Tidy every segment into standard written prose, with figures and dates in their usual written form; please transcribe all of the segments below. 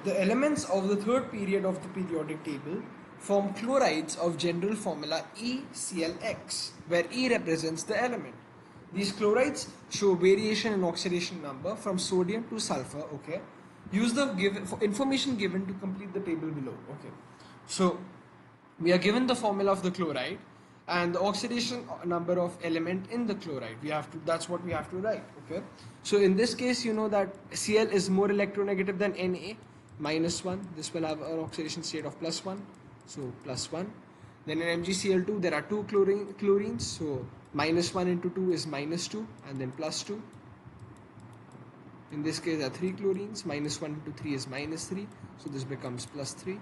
The elements of the third period of the periodic table form chlorides of general formula EClX, where E represents the element. These chlorides show variation in oxidation number from sodium to sulfur. Okay, use the information given to complete the table below. Okay, so we are given the formula of the chloride and the oxidation number of element in the chloride. We have to, that's what we have to write. Okay, so in this case, you know that Cl is more electronegative than Na, -1. This will have an oxidation state of +1, so +1. Then in MgCl2 there are two chlorines, so -1 into 2 is -2 and then +2. In this case there are three chlorines, -1 into 3 is -3, so this becomes +3.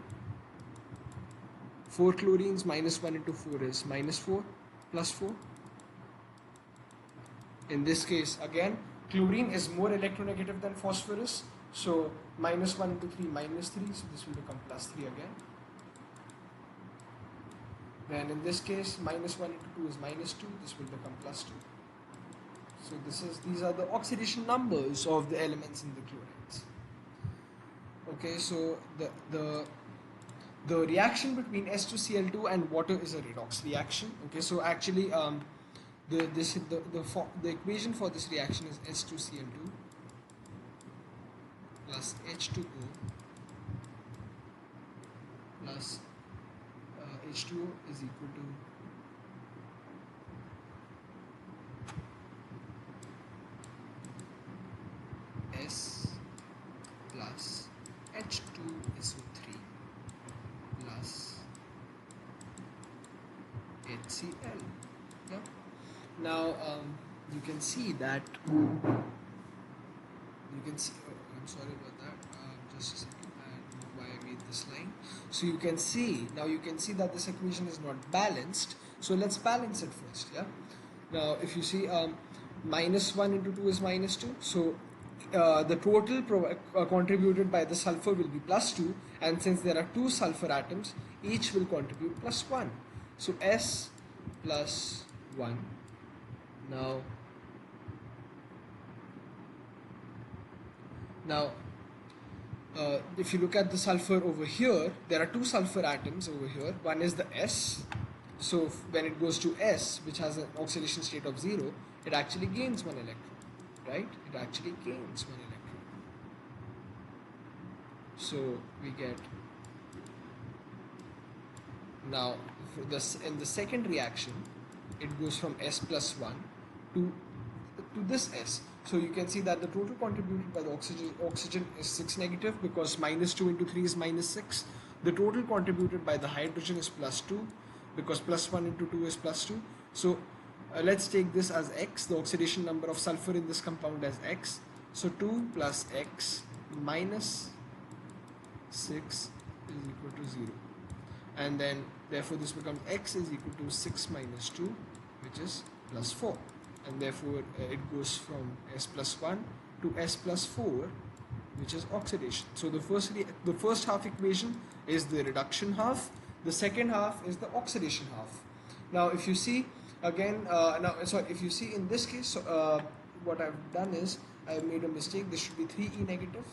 4 chlorines, -1 into 4 is -4, +4. In this case again, chlorine is more electronegative than phosphorus, so -1 into 3, -3, so this will become +3 again. Then in this case, -1 into 2 is -2, this will become +2. So these are the oxidation numbers of the elements in the chlorides. Okay, so the reaction between S2Cl2 and water is a redox reaction. Okay, so actually the equation for this reaction is S2Cl2 plus H2O plus H2O is equal to S plus H2SO3 plus HCl. Yeah. Now you can see that I'm sorry about that. Just a second. I don't know why I made this line. So you can see that this equation is not balanced. So let's balance it first. Yeah. Now if you see -1 into 2 is -2. So the total contributed by the sulfur will be +2, and since there are two sulfur atoms, each will contribute +1. So S plus 1. Now, if you look at the sulfur over here, there are two sulfur atoms over here. One is the S. So when it goes to S, which has an oxidation state of 0, it actually gains one electron, right? It actually gains one electron. So we get, now for this, in the second reaction, it goes from S plus 1 to this S. So you can see that the total contributed by the oxygen is 6 negative, because -2 into 3 is -6. The total contributed by the hydrogen is +2, because +1 into 2 is +2. So let's take this as X, the oxidation number of sulfur in this compound as X. So 2 plus X minus 6 is equal to 0. And then therefore this becomes X is equal to 6 minus 2, which is +4. And therefore it goes from S plus 1 to S plus 4, which is oxidation. So the first half equation is the reduction half, the second half is the oxidation half. Now if you see again, if you see in this case, what I've done is I made a mistake. This should be 3E negative.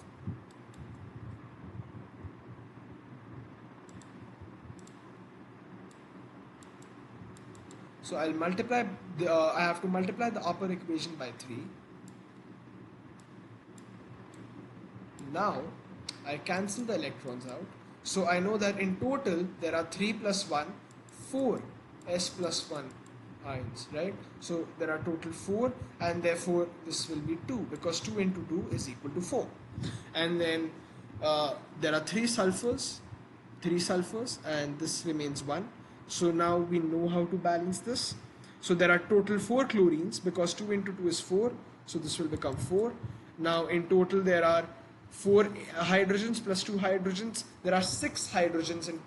So I'll multiply I have to multiply the upper equation by 3. Now I cancel the electrons out. So I know that in total there are 3 plus 1, 4 S plus 1 ions, right? So there are total 4, and therefore this will be 2, because 2 into 2 is equal to 4. And then there are 3 sulfurs, and this remains 1. So now we know how to balance this. So there are total 4 chlorines, because 2 into 2 is 4, so this will become 4. Now in total there are 4 hydrogens plus 2 hydrogens. There are 6 hydrogens in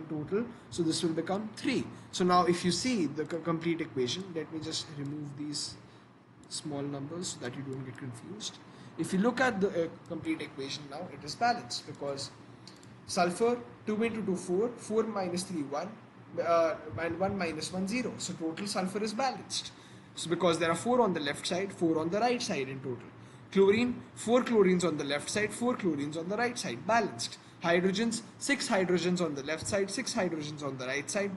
total, so this will become 3. So now if you see the complete equation, let me just remove these small numbers so that you don't get confused. If you look at the complete equation now, it is balanced, because sulfur 2 into 2 4, 4 minus 3 1, and 1 minus 1 0. So total sulfur is balanced. So because there are 4 on the left side, 4 on the right side in total. Chlorine, 4 chlorines on the left side, 4 chlorines on the right side, balanced. Hydrogens, 6 hydrogens on the left side, 6 hydrogens on the right side.